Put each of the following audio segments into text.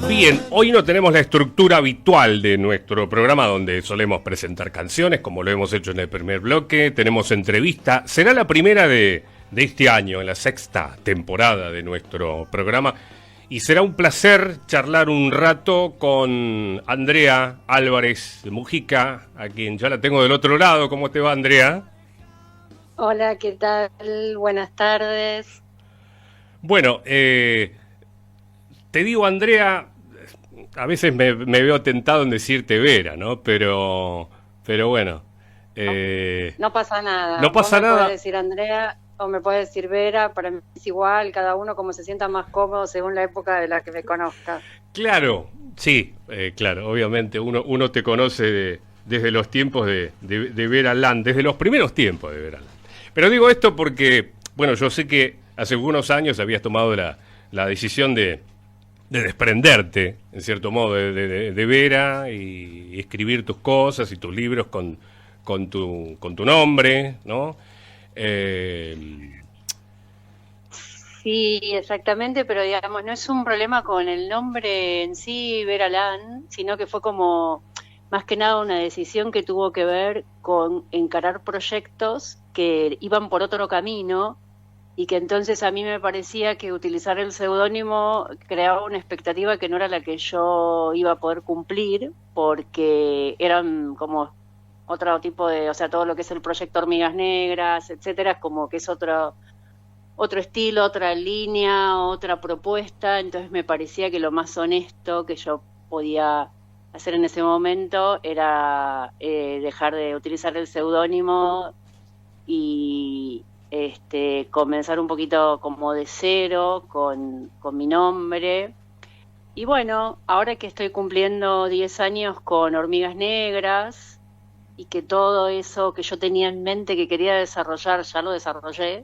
Bien, hoy no tenemos la estructura habitual de nuestro programa donde solemos presentar canciones, como lo hemos hecho en el primer bloque. Tenemos entrevista. Será la primera de este año, en la sexta temporada de nuestro programa. Y será un placer charlar un rato con Andrea Álvarez de Mujica, a quien ya la tengo del otro lado. ¿Cómo te va, Andrea? Hola, ¿qué tal? Buenas tardes. Bueno, te digo, Andrea, a veces me veo tentado en decirte Vera, ¿no? Pero bueno, No pasa nada. no Vos pasa me podés nada. decir Andrea o me podés decir Vera. Para mí es igual, cada uno como se sienta más cómodo según la época de la que me conozca. Claro, sí, claro, obviamente uno te conoce desde los tiempos de Vera Land, desde los primeros tiempos de Vera Land. Pero digo esto porque, bueno, yo sé que hace algunos años habías tomado la decisión de desprenderte, en cierto modo, de Vera y escribir tus cosas y tus libros con tu nombre, ¿no? Eh, Sí, exactamente, pero digamos, no es un problema con el nombre en sí, Vera Lan, sino que fue como más que nada una decisión que tuvo que ver con encarar proyectos que iban por otro camino y que entonces a mí me parecía que utilizar el seudónimo creaba una expectativa que no era la que yo iba a poder cumplir, porque eran como otro tipo de, o sea, todo lo que es el proyecto Hormigas Negras, etcétera, es como que es otro estilo, otra línea, otra propuesta. Entonces me parecía que lo más honesto que yo podía hacer en ese momento era dejar de utilizar el seudónimo y comenzar un poquito como de cero con mi nombre. Y bueno, ahora que estoy cumpliendo 10 años con Hormigas Negras y que todo eso que yo tenía en mente que quería desarrollar, ya lo desarrollé,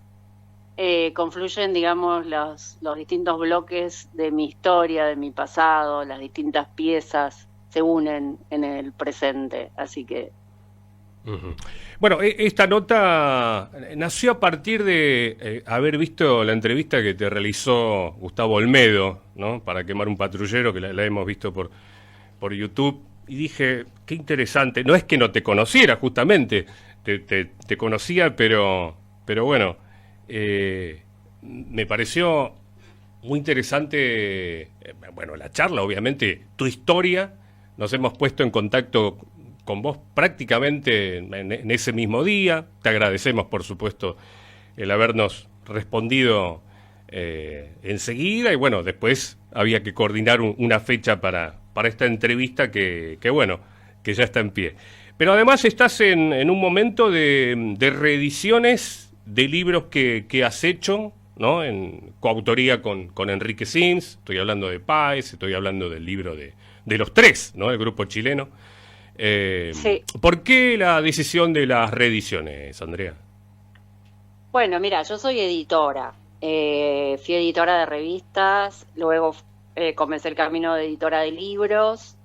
confluyen, digamos, los distintos bloques de mi historia, de mi pasado, las distintas piezas se unen en el presente, así que... Ujú. Bueno, esta nota nació a partir de haber visto la entrevista que te realizó Gustavo Olmedo, ¿no? Para quemar un patrullero, que la hemos visto por YouTube, y dije, qué interesante. No es que no te conociera, justamente, te conocía, pero bueno, me pareció muy interesante, bueno, la charla, obviamente, tu historia. Nos hemos puesto en contacto con vos prácticamente en ese mismo día. Te agradecemos, por supuesto, el habernos respondido enseguida. Y bueno, después había que coordinar una fecha para esta entrevista que bueno, que ya está en pie. Pero además estás en un momento de reediciones de libros que has hecho, ¿no? En coautoría con Enrique Sims. Estoy hablando de Páez, estoy hablando del libro de los tres, ¿no? El grupo chileno. Sí, ¿Por qué la decisión de las reediciones, Andrea? bueno, mira, yo soy editora, fui editora de revistas, luego comencé el camino de editora de libros,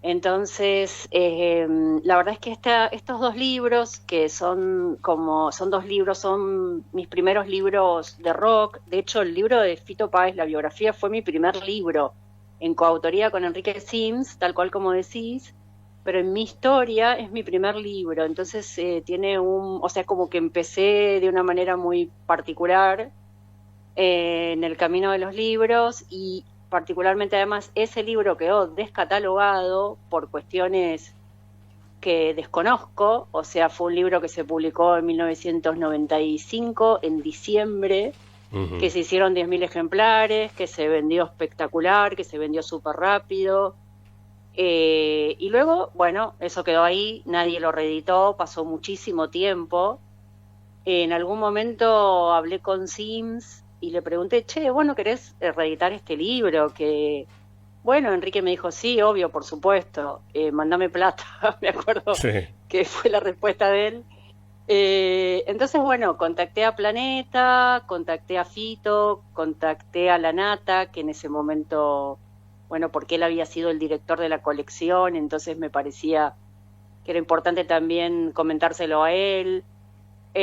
entonces la verdad es que estos dos libros, que son dos libros, son mis primeros libros de rock. De hecho, el libro de Fito Páez, la biografía, fue mi primer libro en coautoría con Enrique Sims, tal cual como decís, pero en mi historia es mi primer libro, entonces o sea, como que empecé de una manera muy particular en el camino de los libros y particularmente además ese libro quedó descatalogado por cuestiones que desconozco, o sea, fue un libro que se publicó en 1995, en diciembre, que Ujú. se hicieron 10.000 ejemplares, que se vendió espectacular, que se vendió súper rápido. Y luego, bueno, eso quedó ahí, nadie lo reeditó, pasó muchísimo tiempo. En algún momento hablé con Sims y le pregunté, che, ¿vos no querés reeditar este libro? Que, bueno, Enrique me dijo, sí, obvio, por supuesto, mandame plata, me acuerdo Sí. que fue la respuesta de él. Entonces, bueno, contacté a Planeta, contacté a Fito, contacté a La Nata, que en ese momento, bueno, porque él había sido el director de la colección, entonces me parecía que era importante también comentárselo a él.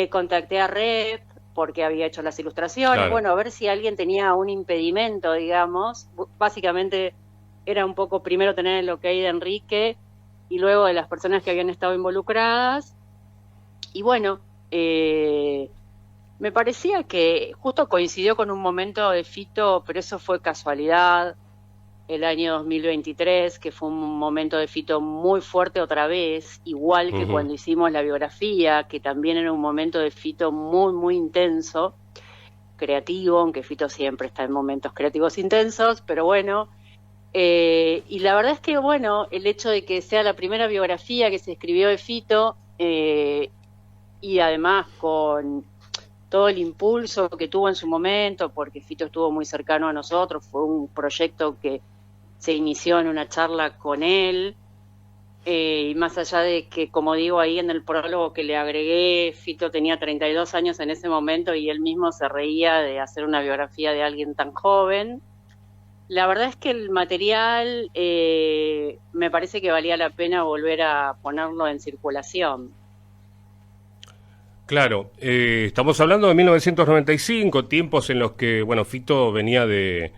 Contacté a Rep, porque había hecho las ilustraciones, Claro. bueno, a ver si alguien tenía un impedimento, digamos. Básicamente era un poco primero tener el ok de Enrique y luego de las personas que habían estado involucradas. Y bueno, me parecía que justo coincidió con un momento de Fito, pero eso fue casualidad, el año 2023, que fue un momento de Fito muy fuerte otra vez, igual que Ujú. cuando hicimos la biografía, que también era un momento de Fito muy, muy intenso, creativo, aunque Fito siempre está en momentos creativos intensos, pero bueno. Y la verdad es que, bueno, el hecho de que sea la primera biografía que se escribió de Fito, y además con todo el impulso que tuvo en su momento, porque Fito estuvo muy cercano a nosotros, fue un proyecto que se inició en una charla con él, y más allá de que, como digo ahí en el prólogo que le agregué, Fito tenía 32 años en ese momento y él mismo se reía de hacer una biografía de alguien tan joven. La verdad es que el material me parece que valía la pena volver a ponerlo en circulación. Claro, estamos hablando de 1995, tiempos en los que, bueno, Fito venía de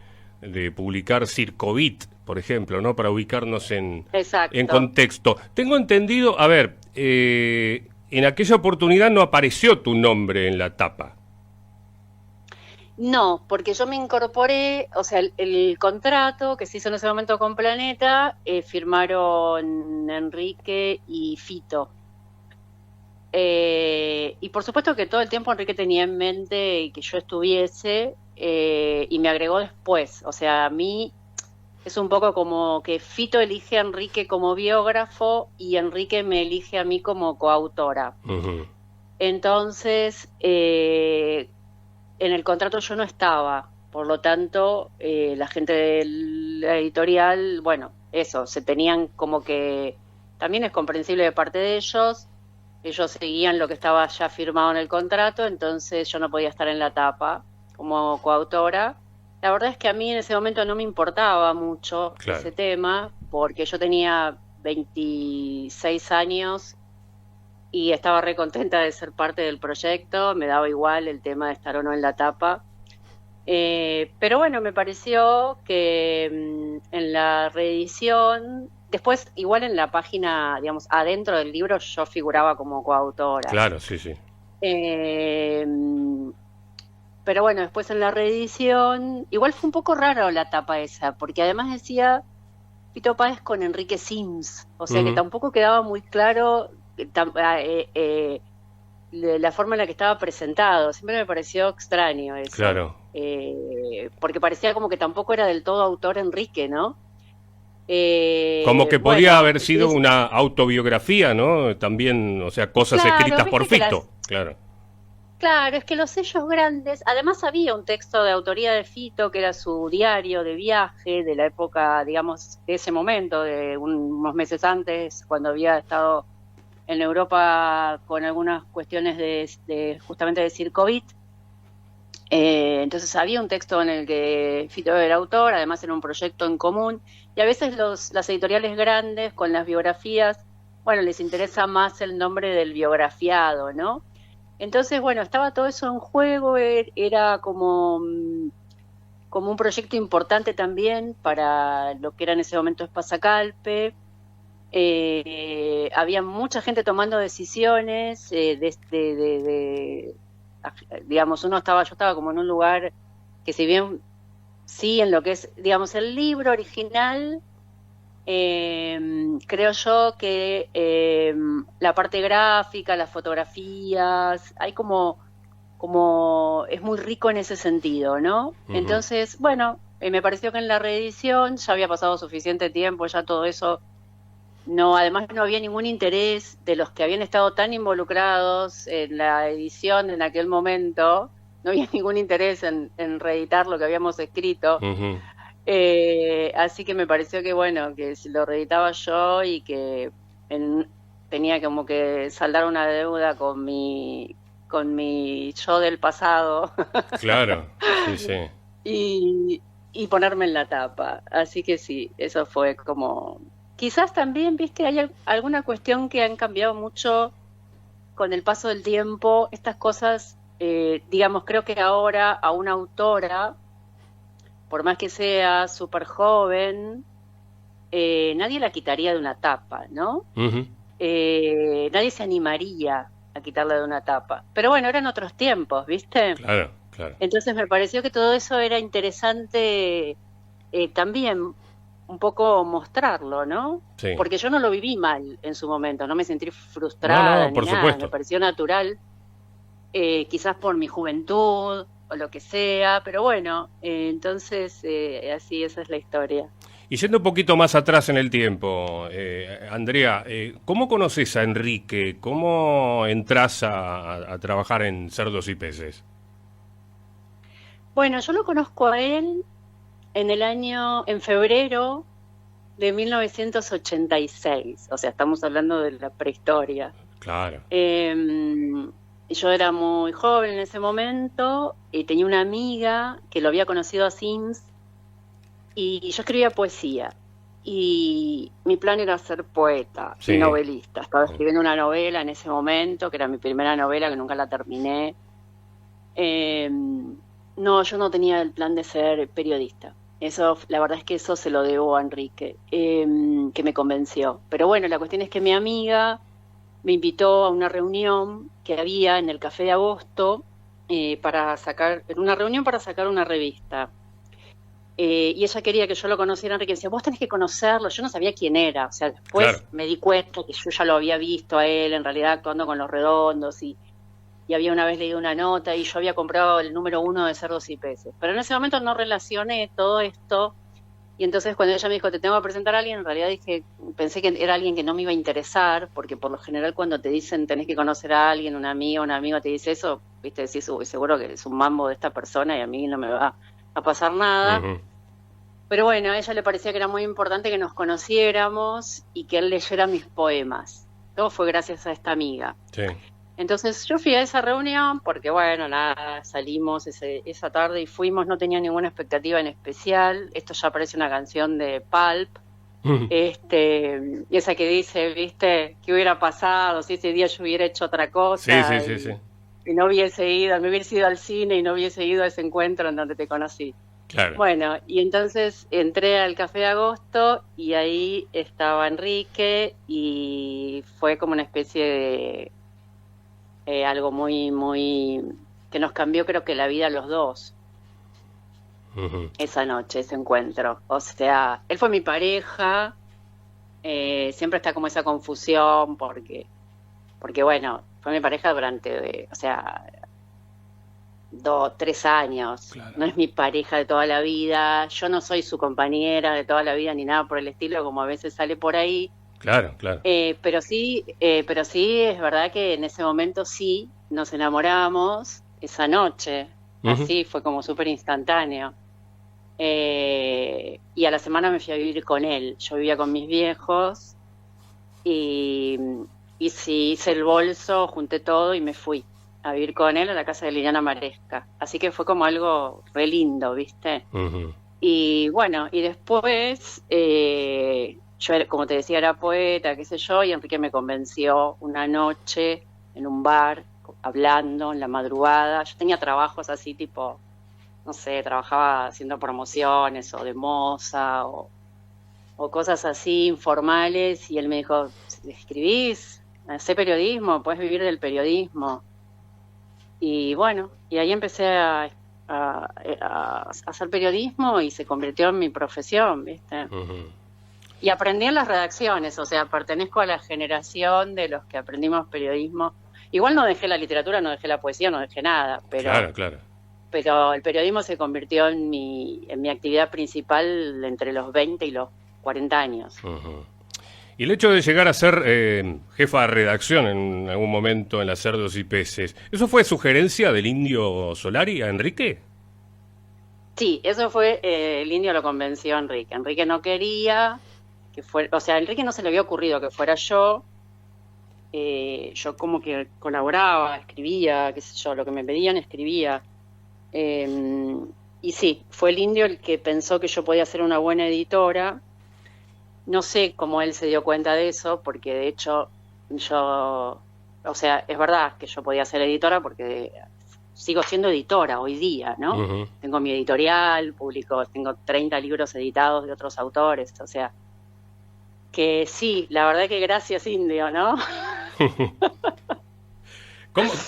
publicar Circovit, por ejemplo, ¿no? Para ubicarnos en Exacto. contexto. Tengo entendido, a ver, en aquella oportunidad no apareció tu nombre en la tapa. No, porque yo me incorporé, o sea, el contrato que se hizo en ese momento con Planeta, firmaron Enrique y Fito. Y por supuesto que todo el tiempo Enrique tenía en mente que yo estuviese, y me agregó después. O sea, a mí es un poco como que Fito elige a Enrique como biógrafo y Enrique me elige a mí como coautora. Ujú. Entonces, en el contrato yo no estaba, por lo tanto, la gente de la editorial, bueno, eso, se tenían como que, también es comprensible de parte de ellos seguían lo que estaba ya firmado en el contrato, entonces yo no podía estar en la tapa como coautora. La verdad es que a mí en ese momento no me importaba mucho Claro. ese tema, porque yo tenía 26 años y estaba re contenta de ser parte del proyecto, me daba igual el tema de estar o no en la tapa. Pero bueno, me pareció que en la reedición, después igual en la página, digamos, adentro del libro yo figuraba como coautora. Claro, sí, sí. Eh, pero bueno, después en la reedición, igual fue un poco raro la tapa esa, porque además decía Fito Páez con Enrique Sims, o sea que Ujú. tampoco quedaba muy claro la forma en la que estaba presentado. Siempre me pareció extraño eso, Claro. porque parecía como que tampoco era del todo autor Enrique, ¿no? Como que podía Bueno, haber sido una autobiografía, ¿no? También, o sea, cosas claro, escritas por viste que Fito. Claro. claro, es que los sellos grandes, además había un texto de autoría de Fito que era su diario de viaje de la época, digamos, de ese momento, de unos meses antes, cuando había estado en Europa con algunas cuestiones justamente de Circovit. Entonces había un texto en el que Fito era autor, además era un proyecto en común, y a veces las editoriales grandes con las biografías, bueno, les interesa más el nombre del biografiado, ¿no? Entonces, bueno, estaba todo eso en juego, era como, como un proyecto importante también para lo que era en ese momento Espasacalpe. Había mucha gente tomando decisiones, digamos, yo estaba como en un lugar que si bien sí en lo que es, digamos, el libro original, creo yo que la parte gráfica, las fotografías, hay como es muy rico en ese sentido, ¿no? Ujú. Entonces, bueno, me pareció que en la reedición ya había pasado suficiente tiempo, ya todo eso no, además no había ningún interés de los que habían estado tan involucrados en la edición en aquel momento, no había ningún interés en reeditar lo que habíamos escrito. Ujú. Así que me pareció que bueno, que si lo reeditaba yo y que en- tenía como que saldar una deuda con mi yo del pasado Claro, sí, sí. y ponerme en la tapa. Así que sí, eso fue como... Quizás también, viste, hay alguna cuestión que han cambiado mucho con el paso del tiempo. Estas cosas digamos, creo que ahora a una autora, por más que sea súper joven, nadie la quitaría de una tapa, ¿no? Ujú. Nadie se animaría a quitarla de una tapa. Pero bueno, eran otros tiempos, ¿viste? Claro, claro. Entonces me pareció que todo eso era interesante también un poco mostrarlo, ¿no? Sí. Porque yo no lo viví mal en su momento, no me sentí No, frustrada no, ni por nada, me supuesto. pareció natural, quizás por mi juventud o lo que sea, pero bueno, entonces así, esa es la historia. Y yendo un poquito más atrás en el tiempo, Andrea, ¿cómo conoces a Enrique? ¿Cómo entras a trabajar en Cerdos y Peces? Bueno, yo lo conozco a él en febrero de 1986, o sea, estamos hablando de la prehistoria. Claro. Yo era muy joven en ese momento y tenía una amiga que lo había conocido a Sims y yo escribía poesía. Y mi plan era ser poeta y Sí. novelista. Estaba escribiendo una novela en ese momento, que era mi primera novela, que nunca la terminé. Eh, no, yo no tenía el plan de ser periodista. Eso, la verdad es que eso se lo debo a Enrique, que me convenció. Pero bueno, la cuestión es que mi amiga me invitó a una reunión que había en el Café de Agosto en una reunión para sacar una revista. Y ella quería que yo lo conociera, Enrique decía, vos tenés que conocerlo, yo no sabía quién era, o sea, Claro. después me di cuenta que yo ya lo había visto a él, en realidad actuando con Los Redondos, y había una vez leído una nota, y yo había comprado el número 1 de Cerdos y Peces, pero en ese momento no relacioné todo esto, y entonces cuando ella me dijo, te tengo que presentar a alguien, en realidad pensé que era alguien que no me iba a interesar, porque por lo general cuando te dicen tenés que conocer a alguien, un amigo te dice eso, viste, decís, uy, seguro que es un mambo de esta persona y a mí no me va a pasar nada. Ujú. Pero bueno, a ella le parecía que era muy importante que nos conociéramos y que él leyera mis poemas. Todo fue gracias a esta amiga. Sí. Entonces yo fui a esa reunión porque, bueno, nada, salimos esa tarde y fuimos, no tenía ninguna expectativa en especial. Esto ya parece una canción de Pulp, Ujú. esa que dice, viste, qué hubiera pasado si ese día yo hubiera hecho otra Sí, sí, cosa sí, sí. y me hubiese ido al cine y no hubiese ido a ese encuentro en donde te conocí. Claro. Bueno, y entonces entré al Café de Agosto y ahí estaba Enrique y fue como una especie de algo muy, muy, que nos cambió creo que la vida a los dos Ujú. esa noche, ese encuentro. O sea, él fue mi pareja, siempre está como esa confusión porque bueno, fue mi pareja durante, o sea, 2, 3 años. Claro. No es mi pareja de toda la vida. Yo no soy su compañera de toda la vida ni nada por el estilo, como a veces sale por ahí. Claro, claro. Pero sí es verdad que en ese momento sí nos enamoramos esa noche. Ujú. Así fue como súper instantáneo. Y a la semana me fui a vivir con él. Yo vivía con mis viejos y, y sí hice el bolso, junté todo y me fui a vivir con él a la casa de Liliana Maresca. Así que fue como algo re lindo, ¿viste? Ujú. Y bueno, y después, como te decía, era poeta, qué sé yo, y Enrique me convenció una noche en un bar, hablando en la madrugada. Yo tenía trabajos así tipo, no sé, trabajaba haciendo promociones o de moza o cosas así informales, y él me dijo, escribís, sé periodismo, puedes vivir del periodismo. Y bueno, y ahí empecé a hacer periodismo y se convirtió en mi profesión, ¿viste? Ujú. Y aprendí en las redacciones, o sea, pertenezco a la generación de los que aprendimos periodismo. Igual no dejé la literatura, no dejé la poesía, no dejé nada, Claro, claro. pero el periodismo se convirtió en mi actividad principal entre los 20 y los 40 años. Ujú. Y el hecho de llegar a ser jefa de redacción en algún momento en las Cerdos y Peces, ¿eso fue sugerencia del Indio Solari a Enrique? Sí, eso fue, el indio lo convenció a Enrique. Enrique no quería que fuera, o sea, a Enrique no se le había ocurrido que fuera yo como que colaboraba, escribía, qué sé yo, lo que me pedían escribía. Eh, y sí, fue el indio el que pensó que yo podía ser una buena editora. No sé cómo él se dio cuenta de eso, porque de hecho yo, o sea, es verdad que yo podía ser editora porque sigo siendo editora hoy día, ¿no? Ujú. Tengo mi editorial, tengo 30 libros editados de otros autores, o sea, que sí, la verdad que gracias Indio, ¿no?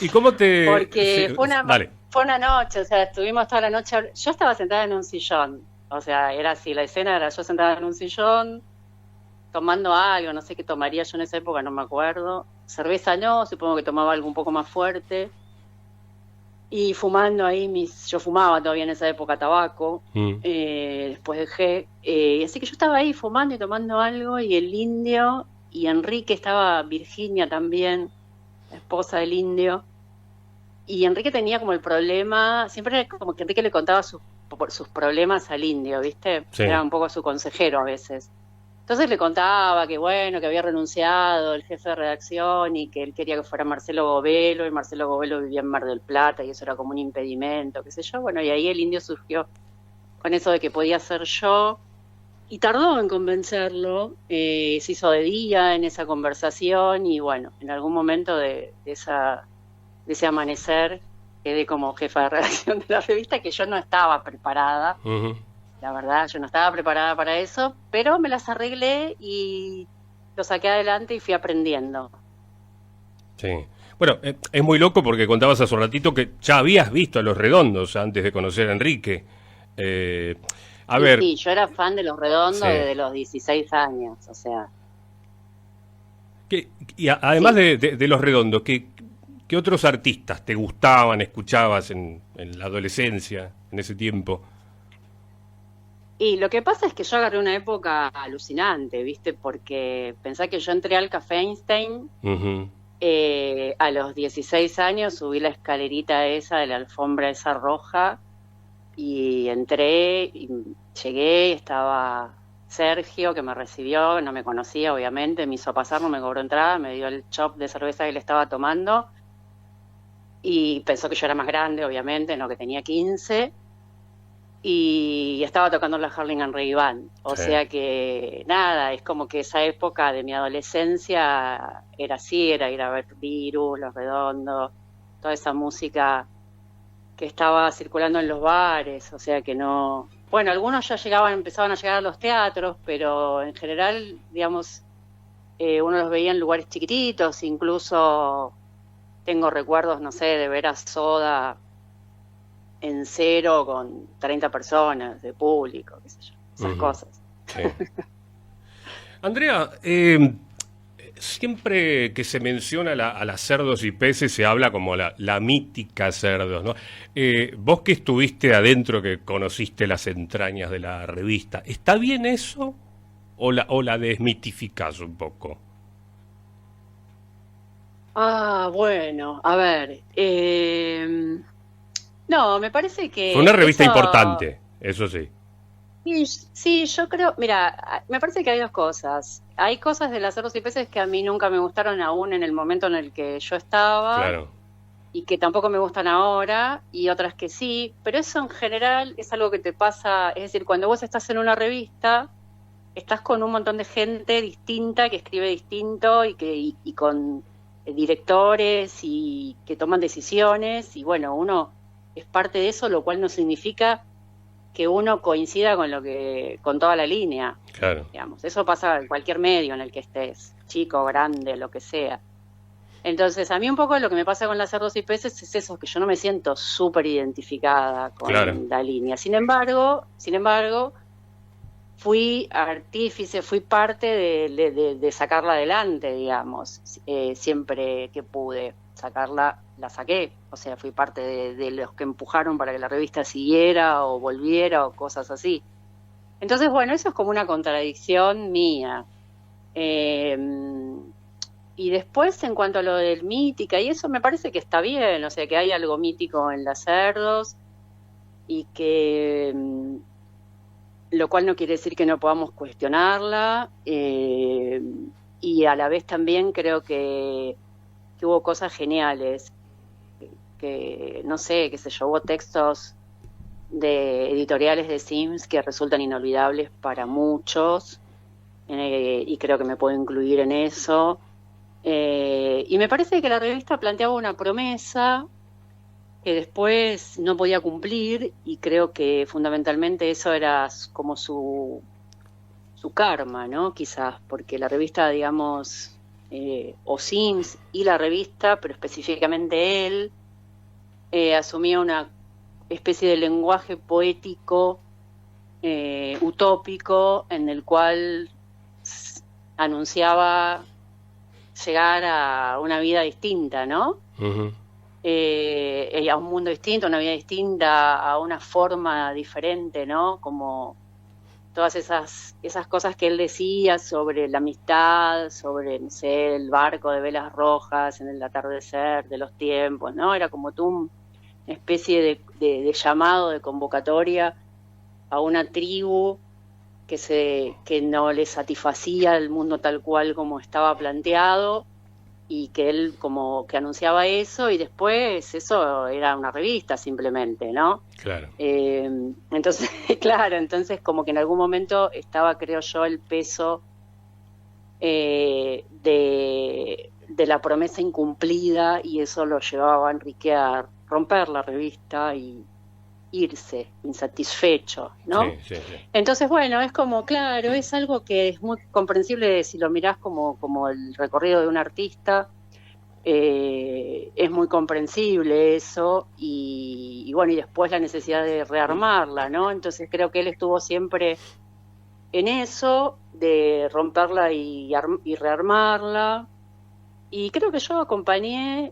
¿Y cómo te...? Sí, Porque dale. fue una noche, o sea, estuvimos toda la noche, yo estaba sentada en un sillón, o sea, era así, la escena era yo sentada en un sillón, tomando algo, no sé qué tomaría yo en esa época, no me acuerdo, cerveza no, supongo que tomaba algo un poco más fuerte, y fumando ahí yo fumaba todavía en esa época tabaco, Mm. después dejé, así que yo estaba ahí fumando y tomando algo, y el Indio, y Enrique estaba, Virginia también, la esposa del Indio, y Enrique tenía como el problema, siempre era como que Enrique le contaba sus problemas al Indio, ¿viste? Sí. Era un poco su consejero a veces. Entonces le contaba que bueno, que había renunciado el jefe de redacción y que él quería que fuera Marcelo Govelo, y Marcelo Govelo vivía en Mar del Plata y eso era como un impedimento, qué sé yo. Bueno, y ahí el Indio surgió con eso de que podía ser yo y tardó en convencerlo, se hizo de día en esa conversación y bueno, en algún momento de ese amanecer quedé como jefa de redacción de la revista, que yo no estaba preparada, Ujú. la verdad, yo no estaba preparada para eso, pero me las arreglé y lo saqué adelante y fui aprendiendo. Sí. Bueno, es muy loco porque contabas hace un ratito que ya habías visto a Los Redondos antes de conocer a Enrique. Eh, a Y ver, sí, yo era fan de Los Redondos sí. desde los 16 años, o sea, Además sí. de Los Redondos, ¿qué otros artistas te gustaban, escuchabas en la adolescencia, en ese tiempo? Y lo que pasa es que yo agarré una época alucinante, ¿viste? Porque pensá que yo entré al Café Einstein Ujú. a los 16 años, subí la escalerita esa de la alfombra esa roja y entré y llegué, estaba Sergio que me recibió, no me conocía obviamente, me hizo pasar, no me cobró entrada, me dio el chop de cerveza que le estaba tomando y pensó que yo era más grande obviamente, no que tenía 15 y estaba tocando la Harlem and Ray Band, o Sí. sea que nada, es como que esa época de mi adolescencia era así, era ir a ver Virus, Los Redondos, toda esa música que estaba circulando en los bares, o sea que no... Bueno, algunos ya empezaban a llegar a los teatros, pero en general, digamos, uno los veía en lugares chiquititos, incluso tengo recuerdos, no sé, de ver a Soda en cero con 30 personas de público, qué sé yo, esas Ujú. cosas. Sí. Andrea, siempre que se menciona a las cerdos y peces se habla como la mítica cerdos, ¿no? Vos que estuviste adentro, que conociste las entrañas de la revista, ¿está bien eso o la desmitificás un poco? Ah, bueno, a ver, no, me parece Fue una que revista eso. importante, eso sí. Sí, sí, yo creo, mira, me parece que hay dos cosas. Hay cosas de las cerdos y peces que a mí nunca me gustaron aún en el momento en el que yo estaba Claro. y que tampoco me gustan ahora, y otras que sí, pero eso en general es algo que te pasa, es decir, cuando vos estás en una revista, estás con un montón de gente distinta que escribe distinto y con directores y que toman decisiones, y bueno, uno es parte de eso, lo cual no significa que uno coincida con toda la línea, Claro. digamos. Eso pasa en cualquier medio en el que estés, chico, grande, lo que sea. Entonces, a mí un poco lo que me pasa con las cerdos y peces es eso, que yo no me siento súper identificada Claro. con la línea. Sin embargo, fui artífice, fui parte de sacarla adelante, digamos, siempre que pude sacarla, la saqué, o sea, fui parte de los que empujaron para que la revista siguiera o volviera o cosas así. Entonces, bueno, eso es como una contradicción mía. Eh, y después, en cuanto a lo del mítica, y eso me parece que está bien, o sea, que hay algo mítico en las cerdos y que lo cual no quiere decir que no podamos cuestionarla, y a la vez también creo que hubo cosas geniales, que no sé, qué sé yo, hubo textos de editoriales de Sims que resultan inolvidables para muchos, y creo que me puedo incluir en eso. Y me parece que la revista planteaba una promesa que después no podía cumplir y creo que fundamentalmente eso era como su karma, ¿no? Quizás, porque la revista, digamos, o Sims y la revista, pero específicamente él, asumía una especie de lenguaje poético, utópico, en el cual anunciaba llegar a una vida distinta, ¿no? Ujú. A un mundo distinto, a una vida distinta, a una forma diferente, ¿no? Como todas esas cosas que él decía sobre la amistad, sobre, no sé, el barco de velas rojas en el atardecer de los tiempos, ¿no? Era como tú una especie de llamado, de convocatoria a una tribu que no le satisfacía el mundo tal cual como estaba planteado, y que él como que anunciaba eso, y después eso era una revista simplemente, ¿no? Claro. Entonces, claro, entonces como que en algún momento estaba, creo yo, el peso de la promesa incumplida, y eso lo llevaba a Enrique a romper la revista y irse insatisfecho, ¿no? Sí, sí, sí. Entonces, bueno, es como, claro, es algo que es muy comprensible si lo mirás como el recorrido de un artista, es muy comprensible eso, y bueno, y después la necesidad de rearmarla, ¿no? Entonces creo que él estuvo siempre en eso, de romperla y rearmarla, y creo que yo acompañé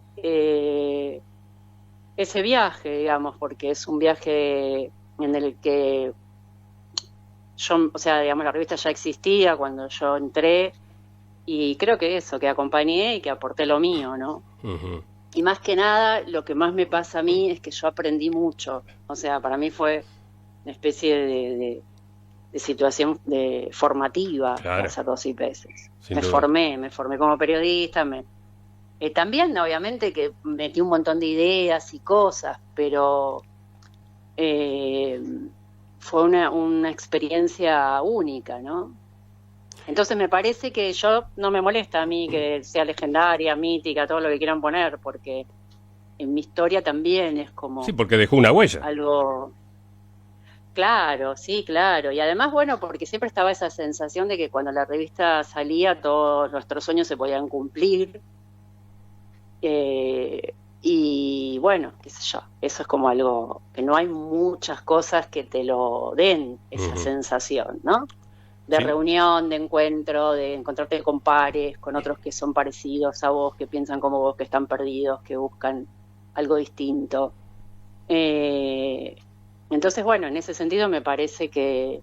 ese viaje, digamos, porque es un viaje en el que yo, o sea, digamos, la revista ya existía cuando yo entré, y creo que eso, que acompañé y que aporté lo mío, ¿no? Ujú. Y más que nada, lo que más me pasa a mí es que yo aprendí mucho. O sea, para mí fue una especie de situación formativa Claro, hacer 2 IPs. sin duda. Me formé como periodista, también obviamente que metí un montón de ideas y cosas, pero eh, fue una experiencia única, ¿no? Entonces me parece que no me molesta a mí que sea legendaria, mítica, todo lo que quieran poner, porque en mi historia también es Sí, como porque dejó una huella. algo claro, sí, claro. Y además, bueno, porque siempre estaba esa sensación de que cuando la revista salía todos nuestros sueños se podían cumplir. Y bueno, qué sé yo, eso es como algo que no hay muchas cosas que te lo den, esa Ujú. sensación, ¿no? De Sin, reunión, de encuentro, de encontrarte con pares, con otros que son parecidos a vos, que piensan como vos, que están perdidos, que buscan algo distinto. Eh, entonces, bueno, en ese sentido me parece que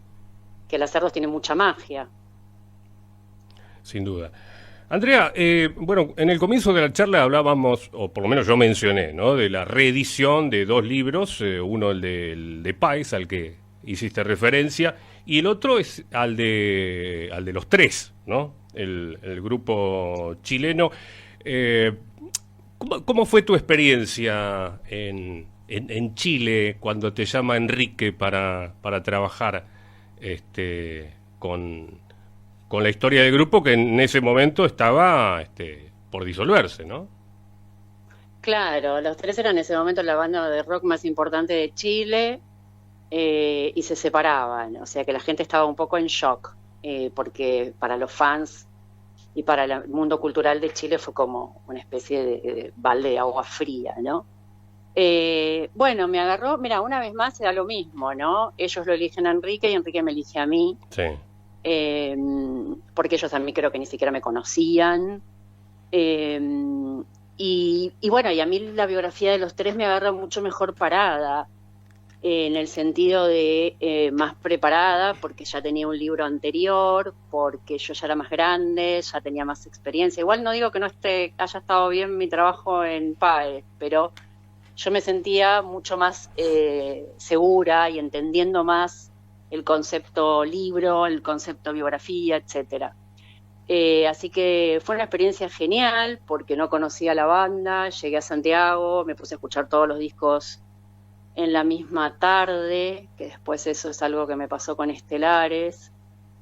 el hacerlos tiene mucha magia. sin duda. Andrea, bueno, en el comienzo de la charla hablábamos, o por lo menos yo mencioné, ¿no? De la reedición de 2 libros, uno el de Páez, al que hiciste referencia, y el otro es al de los tres, ¿no? El grupo chileno. Eh, ¿Cómo fue tu experiencia en Chile cuando te llama Enrique para trabajar con la historia del grupo que en ese momento estaba por disolverse, ¿no? Claro, los tres eran en ese momento la banda de rock más importante de Chile, y se separaban, o sea que la gente estaba un poco en shock, porque para los fans y para el mundo cultural de Chile fue como una especie de balde de agua fría, ¿no? Bueno, me agarró, mira, una vez más se da lo mismo, ¿no? Ellos lo eligen a Enrique y Enrique me elige a mí, Sí. eh, porque ellos a mí creo que ni siquiera me conocían. Eh, y bueno, y a mí la biografía de los tres me agarra mucho mejor parada, en el sentido de más preparada, porque ya tenía un libro anterior, porque yo ya era más grande, ya tenía más experiencia. Igual no digo que no haya estado bien mi trabajo en PAE, pero yo me sentía mucho más segura y entendiendo más el concepto libro, el concepto biografía, etcétera. Así que fue una experiencia genial porque no conocía la banda, llegué a Santiago, me puse a escuchar todos los discos en la misma tarde, que después eso es algo que me pasó con Estelares,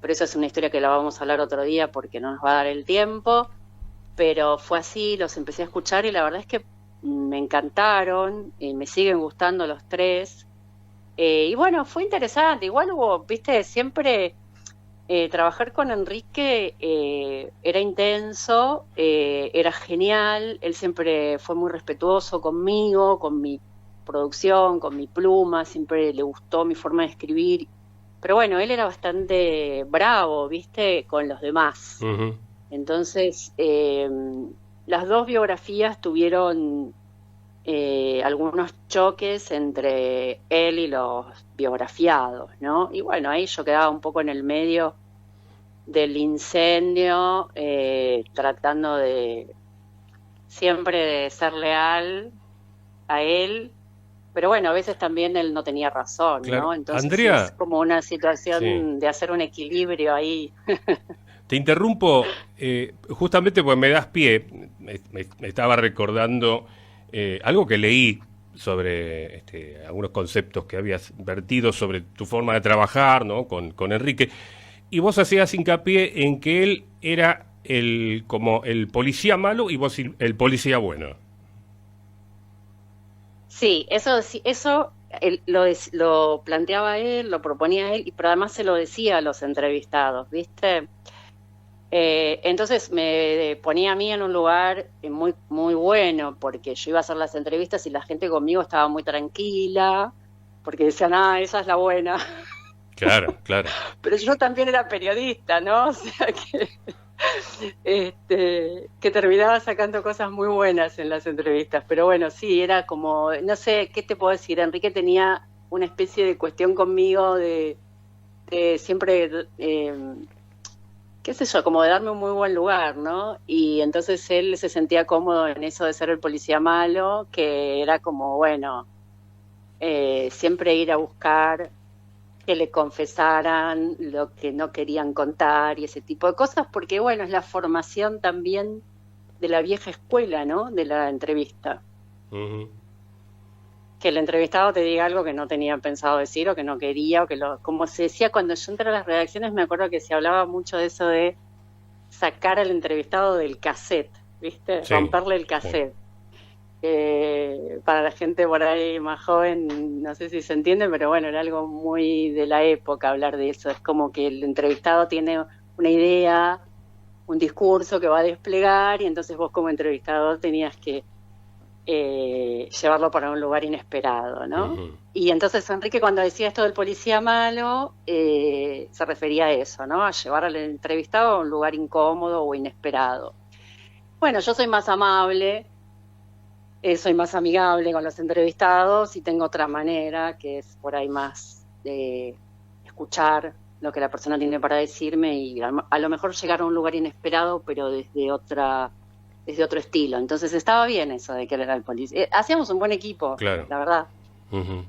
pero eso es una historia que la vamos a hablar otro día porque no nos va a dar el tiempo, pero fue así, los empecé a escuchar y la verdad es que me encantaron, me siguen gustando los tres. Y bueno, fue interesante. Igual hubo, viste, siempre trabajar con Enrique era intenso, era genial. Él siempre fue muy respetuoso conmigo, con mi producción, con mi pluma, siempre le gustó mi forma de escribir. Pero bueno, él era bastante bravo, viste, con los demás. Ujú. Entonces, las dos biografías tuvieron algunos choques entre él y los biografiados, ¿no? Y bueno, ahí yo quedaba un poco en el medio del incendio, tratando de siempre de ser leal a él, pero bueno, a veces también él no tenía razón, Claro. ¿no? Entonces es Andrea, como una sí. situación de hacer un equilibrio ahí. Te interrumpo justamente porque me das pie. Me estaba recordando algo que leí sobre algunos conceptos que habías vertido sobre tu forma de trabajar, ¿no? Con Enrique. Y vos hacías hincapié en que él era como el policía malo y vos el policía bueno. Sí, eso lo planteaba él, lo proponía él, pero además se lo decía a los entrevistados, ¿viste? Entonces me ponía a mí en un lugar muy, muy bueno, porque yo iba a hacer las entrevistas y la gente conmigo estaba muy tranquila, porque decían, ah, esa es la buena. Claro, claro. Pero yo también era periodista, ¿no? O sea que terminaba sacando cosas muy buenas en las entrevistas. Pero bueno, sí, era como, no sé, ¿qué te puedo decir? Enrique tenía una especie de cuestión conmigo de siempre, qué sé yo, como de darme un muy buen lugar, ¿no? Y entonces él se sentía cómodo en eso de ser el policía malo, que era como, bueno, siempre ir a buscar que le confesaran lo que no querían contar y ese tipo de cosas, porque bueno, es la formación también de la vieja escuela, ¿no? De la entrevista. Ujú. Que el entrevistado te diga algo que no tenía pensado decir o que no quería, o que como se decía cuando yo entré a las redacciones, me acuerdo que se hablaba mucho de eso de sacar al entrevistado del cassette, ¿viste? Sí, Romperle el sí. cassette. Para la gente por ahí más joven, no sé si se entiende, pero bueno, era algo muy de la época hablar de eso. Es como que el entrevistado tiene una idea, un discurso que va a desplegar y entonces vos como entrevistador tenías que llevarlo para un lugar inesperado, ¿no? Ujú. Y entonces Enrique cuando decía esto del policía malo, se refería a eso, ¿no? A llevar al entrevistado a un lugar incómodo o inesperado. Bueno, yo soy más amable, soy más amigable con los entrevistados y tengo otra manera que es por ahí más de escuchar lo que la persona tiene para decirme y a lo mejor llegar a un lugar inesperado, pero desde otro estilo. Entonces estaba bien eso de que él era el policía. Hacíamos un buen equipo, Claro. la verdad. Ujú.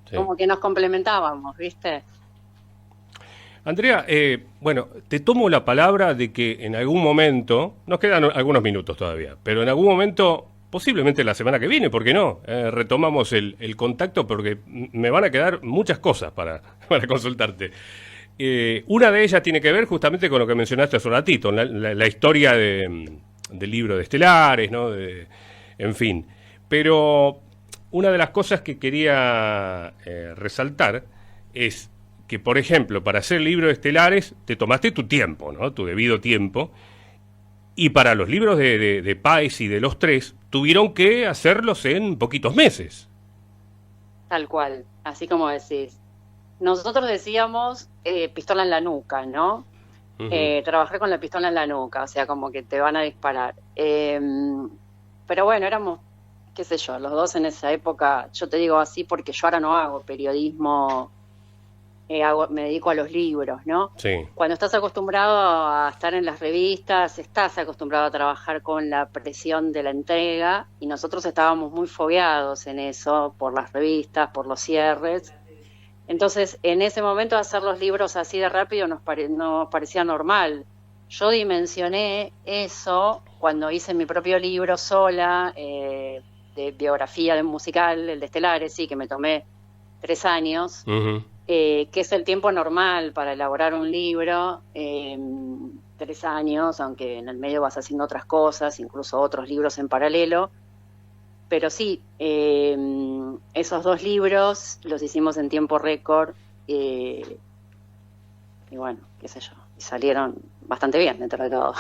Sí. Como que nos complementábamos, ¿viste? Andrea, bueno, te tomo la palabra de que en algún momento, nos quedan algunos minutos todavía, pero en algún momento, posiblemente la semana que viene, ¿por qué no? Retomamos el contacto porque me van a quedar muchas cosas para, para consultarte. Una de ellas tiene que ver justamente con lo que mencionaste hace un ratito, la historia del libro de Estelares, ¿no? En fin. Pero una de las cosas que quería resaltar es que, por ejemplo, para hacer el libro de Estelares te tomaste tu tiempo, ¿no? Tu debido tiempo. Y para los libros de Páez y de los tres, tuvieron que hacerlos en poquitos meses. Tal cual, así como decís. Nosotros decíamos pistola en la nuca, ¿no? Ujú. Trabajar con la pistola en la nuca, o sea, como que te van a disparar. Pero bueno, éramos, qué sé yo, los dos en esa época, yo te digo así porque yo ahora no hago periodismo, me dedico a los libros, ¿no? Sí. Cuando estás acostumbrado a estar en las revistas, estás acostumbrado a trabajar con la presión de la entrega y nosotros estábamos muy fogueados en eso, por las revistas, por los cierres. Entonces, en ese momento hacer los libros así de rápido nos parecía normal. Yo dimensioné eso cuando hice mi propio libro sola, de biografía de musical, el de Estelares, sí, que me tomé 3 años, Ujú. que es el tiempo normal para elaborar un libro, 3 años, aunque en el medio vas haciendo otras cosas, incluso otros libros en paralelo. Pero sí, esos 2 libros los hicimos en tiempo récord, y bueno, qué sé yo, y salieron bastante bien dentro de todo.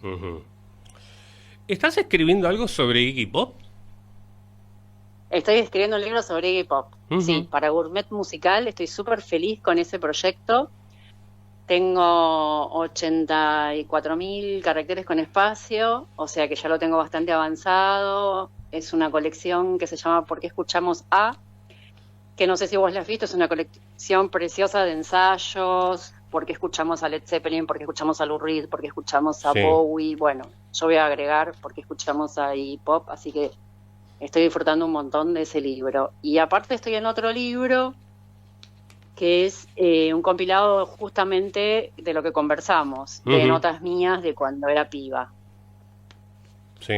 Ujú. ¿Estás escribiendo algo sobre Iggy Pop? Estoy escribiendo un libro sobre Iggy Pop. Ujú. Sí, para Gourmet Musical estoy súper feliz con ese proyecto. Tengo 84.000 caracteres con espacio, o sea que ya lo tengo bastante avanzado. Es una colección que se llama ¿Por qué escuchamos a? Que no sé si vos la has visto, es una colección preciosa de ensayos. ¿Por qué escuchamos a Led Zeppelin? ¿Por qué escuchamos a Lou Reed? ¿Por qué escuchamos a Sí. Bowie? Bueno, yo voy a agregar ¿por qué escuchamos a Iggy Pop? Así que estoy disfrutando un montón de ese libro. Y aparte estoy en otro libro que es un compilado justamente de lo que conversamos, de Ujú. notas mías de cuando era piba. Sí.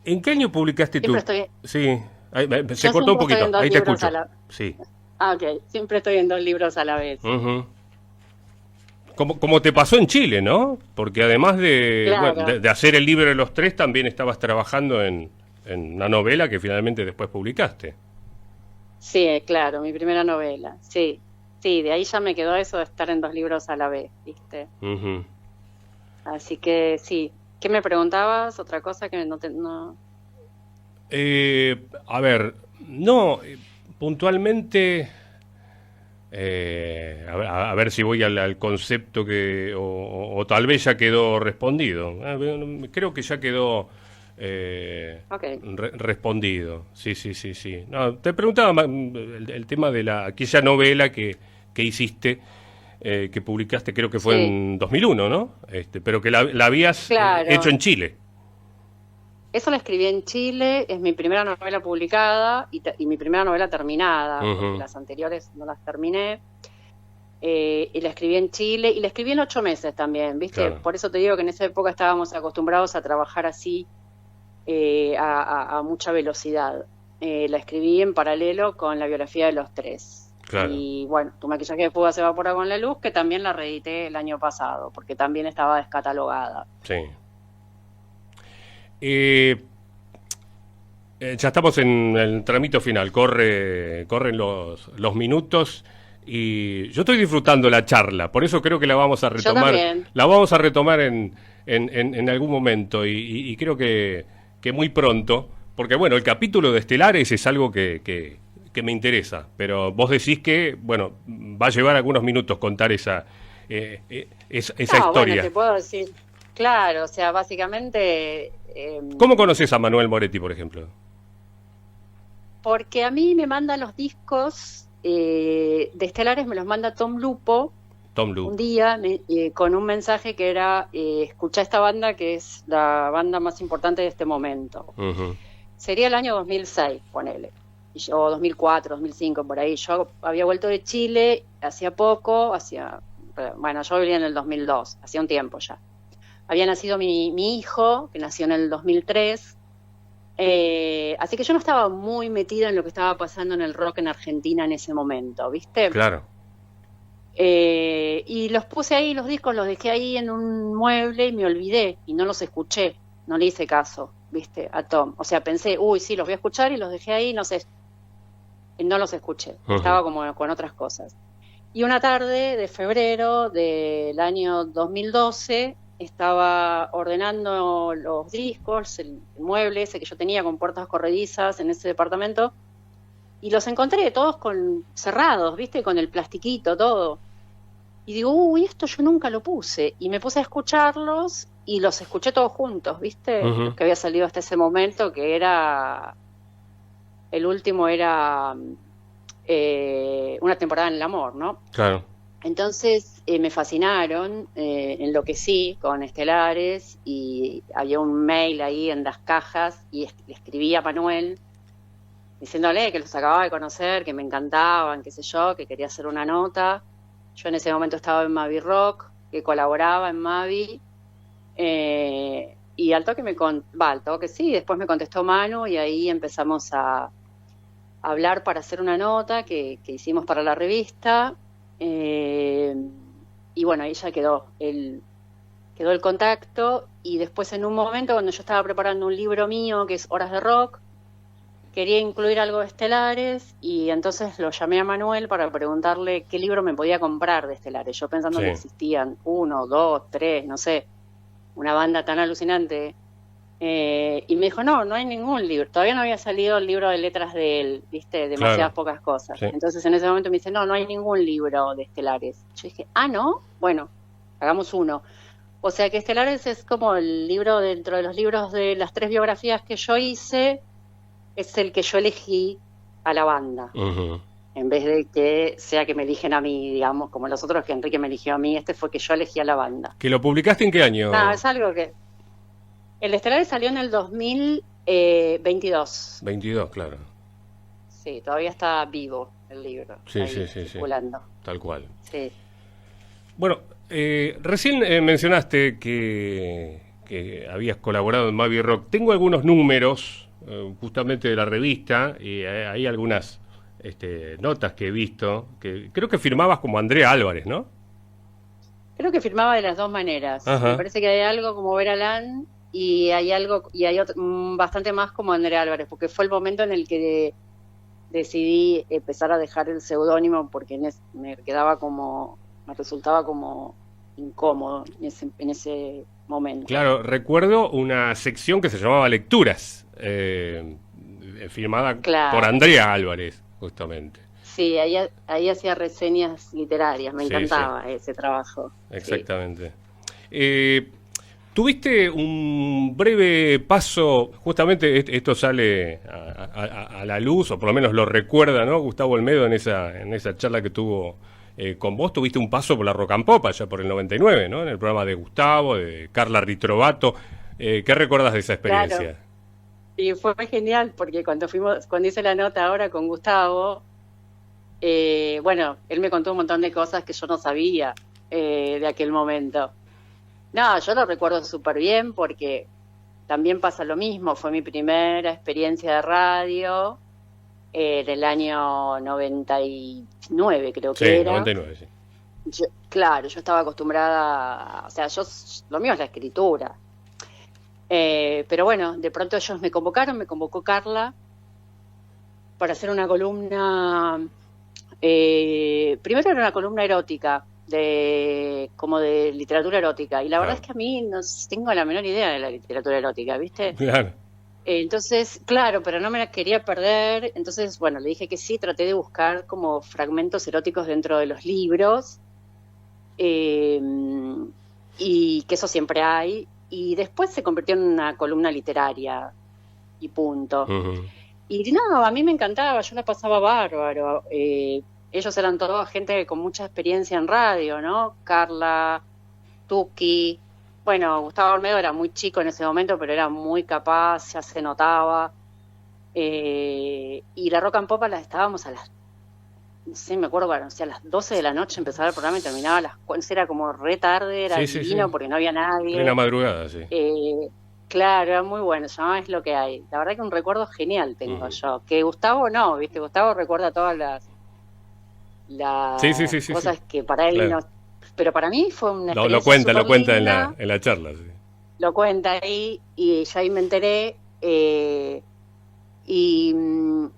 ¿En qué año publicaste Siempre tu...? estoy, Sí. Se yo cortó un siempre estoy poquito. en dos Ahí te libros a escucho. la, Sí. ok, siempre estoy en 2 libros a la vez. Ujú. Como te pasó en Chile, ¿no? Porque además de, bueno, Claro, de hacer el libro de los tres, también estabas trabajando en una novela que finalmente después publicaste. sí, claro, mi primera novela, sí, sí, de ahí ya me quedó eso de estar en 2 libros a la vez, ¿viste? Ujú. Así que sí. ¿Qué me preguntabas? Otra cosa que no. A ver, no, puntualmente, a ver si voy al concepto que, o tal vez ya quedó respondido. Creo que ya quedó Ok. respondido. Sí, sí, sí, sí. No, te preguntaba el tema de aquella novela que hiciste, que publicaste, creo que fue Sí, en 2001, ¿no? Pero que la habías hecho claro. en Chile. Eso lo escribí en Chile, es mi primera novela publicada y mi primera novela terminada, porque Ujú. las anteriores no las terminé. Y la escribí en Chile y la escribí en 8 meses también, ¿viste? Claro. Por eso te digo que en esa época estábamos acostumbrados a trabajar así, a mucha velocidad. La escribí en paralelo con la biografía de los tres. Claro. Y bueno, Tu maquillaje de fuga se evapora con la luz, que también la reedité el año pasado, porque también estaba descatalogada. Sí. Eh, ya estamos en el tramito final, corren los minutos y yo estoy disfrutando la charla, por eso creo que Yo también. la vamos a retomar en algún momento y creo que muy pronto, porque bueno, el capítulo de Estelares es algo que me interesa, pero vos decís que, bueno, va a llevar algunos minutos contar esa No, bueno, historia. te puedo decir, claro, o sea, básicamente, ¿Cómo conoces a Manuel Moretti, por ejemplo? porque a mí me mandan los discos de Estelares, me los manda Tom Lupo Tom un Loop. día con un mensaje que era, escucha esta banda que es la banda más importante de este momento. Ujú. Sería el año 2006, ponele, o 2004, 2005, por ahí. Yo había vuelto de Chile hacía poco, bueno, yo vivía en el 2002, hacía un tiempo ya. Había nacido mi hijo, que nació en el 2003. Así que yo no estaba muy metida en lo que estaba pasando en el rock en Argentina en ese momento, ¿viste? Claro. Y los puse ahí, los discos los dejé ahí en un mueble y me olvidé y no los escuché, no le hice caso, ¿viste? A Tom. O sea, pensé, uy, sí, los voy a escuchar y los dejé ahí, no sé, y no los escuché, Ujú. estaba como con otras cosas. Y una tarde de febrero del año 2012 estaba ordenando los discos, el mueble ese que yo tenía con puertas corredizas en ese departamento, y los encontré todos cerrados, ¿viste? Con el plastiquito, todo. Y digo, uy, esto yo nunca lo puse. Y me puse a escucharlos y los escuché todos juntos, ¿viste? Los Ujú. que había salido hasta ese momento, el último era Una temporada en el amor, ¿no? Claro. Entonces me fascinaron, enloquecí con Estelares y había un mail ahí en las cajas y le escribí a Manuel diciéndole que los acababa de conocer, que me encantaban, qué sé yo, que quería hacer una nota. Yo en ese momento estaba en Mavi Rock, que colaboraba en Mavi, y al toque sí, después me contestó Manu y ahí empezamos a hablar para hacer una nota que hicimos para la revista. eh, y bueno, ahí ya quedó. Él quedó el contacto y después en un momento cuando yo estaba preparando un libro mío que es Horas de Rock, quería incluir algo de Estelares y entonces lo llamé a Manuel para preguntarle qué libro me podía comprar de Estelares. Yo pensando que existían 1, 2, 3, no sé, una banda tan alucinante. Y me dijo, no hay ningún libro. Todavía no había salido el libro de letras de él, ¿viste? Demasiadas pocas cosas. Sí. Entonces en ese momento me dice, no hay ningún libro de Estelares. Yo dije, ¿no? Bueno, hagamos uno. O sea que Estelares es como el libro dentro de los libros de las 3 biografías que yo hice, es el que yo elegí a la banda. Uh-huh. En vez de que sea que me eligen a mí, digamos, como los otros que Enrique me eligió a mí, este fue que yo elegí a la banda. ¿Que lo publicaste en qué año? No, es algo que... El Estelares salió en el 2022. 22, claro. Sí, todavía está vivo el libro. Sí, circulando. Tal cual. Sí. Bueno, recién mencionaste que habías colaborado en Mavi Rock. Tengo algunos números justamente de la revista y hay algunas notas que he visto que creo que firmabas como Andrea Álvarez, ¿no? Creo que firmaba de las dos maneras. Ajá. Me parece que hay algo como Vera Lán y hay otro, bastante más como Andrea Álvarez, porque fue el momento en el que decidí empezar a dejar el seudónimo porque me resultaba como incómodo en ese momento. Claro, recuerdo una sección que se llamaba Lecturas, firmada por Andrea Álvarez, justamente. Sí, ahí hacía reseñas literarias, me encantaba ese trabajo. Exactamente. Sí. Tuviste un breve paso, justamente esto sale a la luz, o por lo menos lo recuerda, ¿no? Gustavo Olmedo en esa charla que tuvo con vos. Tuviste un paso por la Rock and Pop allá por el 99, ¿no? En el programa de Gustavo, de Carla Ritrovato. ¿Qué recuerdas de esa experiencia? Claro. Y fue genial porque cuando hice la nota ahora con Gustavo, bueno, él me contó un montón de cosas que yo no sabía de aquel momento. No, yo lo recuerdo súper bien porque también pasa lo mismo. Fue mi primera experiencia de radio en el año 99, creo que era. 99, sí. Yo estaba acostumbrada, o sea, lo mío es la escritura. Pero bueno, de pronto ellos me convocó Carla para hacer una columna. Primero era una columna erótica, como de literatura erótica, y la verdad es que a mí no tengo la menor idea de la literatura erótica, ¿viste? Claro. Entonces, claro, pero no me la quería perder, entonces, bueno, le dije que sí, traté de buscar como fragmentos eróticos dentro de los libros, y que eso siempre hay, y después se convirtió en una columna literaria, y punto. Uh-huh. Y no, a mí me encantaba, yo la pasaba bárbaro. Ellos eran todos gente con mucha experiencia en radio, ¿no? Carla, Tuki. Bueno, Gustavo Olmedo era muy chico en ese momento, pero era muy capaz, ya se notaba. Y la Rock and Pop estábamos no sé, me acuerdo, bueno, o sea, a las 12 de la noche empezaba el programa y terminaba a las 4, era como re tarde, era divino porque no había nadie. Plena madrugada, sí. Claro, era muy bueno, se llamaba Es lo que hay. La verdad que un recuerdo genial tengo yo. Que Gustavo no, ¿viste? Gustavo recuerda todas las cosas que para él no... Pero para mí fue una experiencia lo cuenta en la charla, sí. Lo cuenta ahí y yo ahí me enteré. Y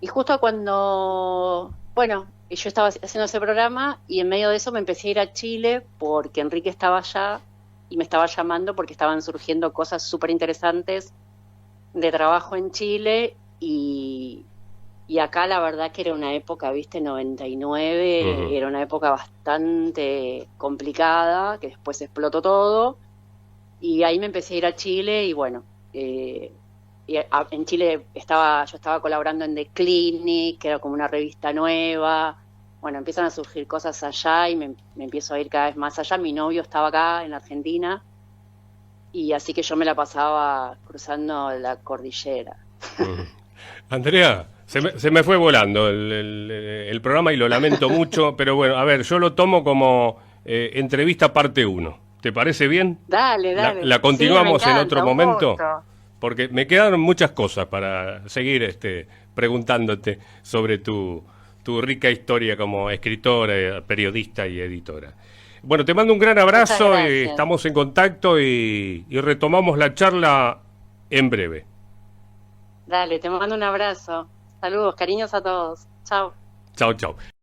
justo cuando... Bueno, yo estaba haciendo ese programa y en medio de eso me empecé a ir a Chile porque Enrique estaba allá y me estaba llamando porque estaban surgiendo cosas súper interesantes de trabajo en Chile y acá la verdad que era una época, viste, 99, uh-huh. Era una época bastante complicada, que después explotó todo y ahí me empecé a ir a Chile y bueno, en Chile yo estaba colaborando en The Clinic, que era como una revista nueva. Bueno, empiezan a surgir cosas allá y me empiezo a ir cada vez más allá. Mi novio estaba acá en Argentina y así que yo me la pasaba cruzando la cordillera. Andrea, se me fue volando el programa y lo lamento mucho, pero bueno, a ver, yo lo tomo como entrevista parte 1. ¿Te parece bien? Dale. ¿La continuamos sí, en otro momento? Gusto. Porque me quedaron muchas cosas para seguir preguntándote sobre tu rica historia como escritora, periodista y editora. Bueno, te mando un gran Muchas abrazo, gracias. estamos en contacto y retomamos la charla en breve. Dale, te mando un abrazo. Saludos, cariños a todos. Chao. Chao, chao.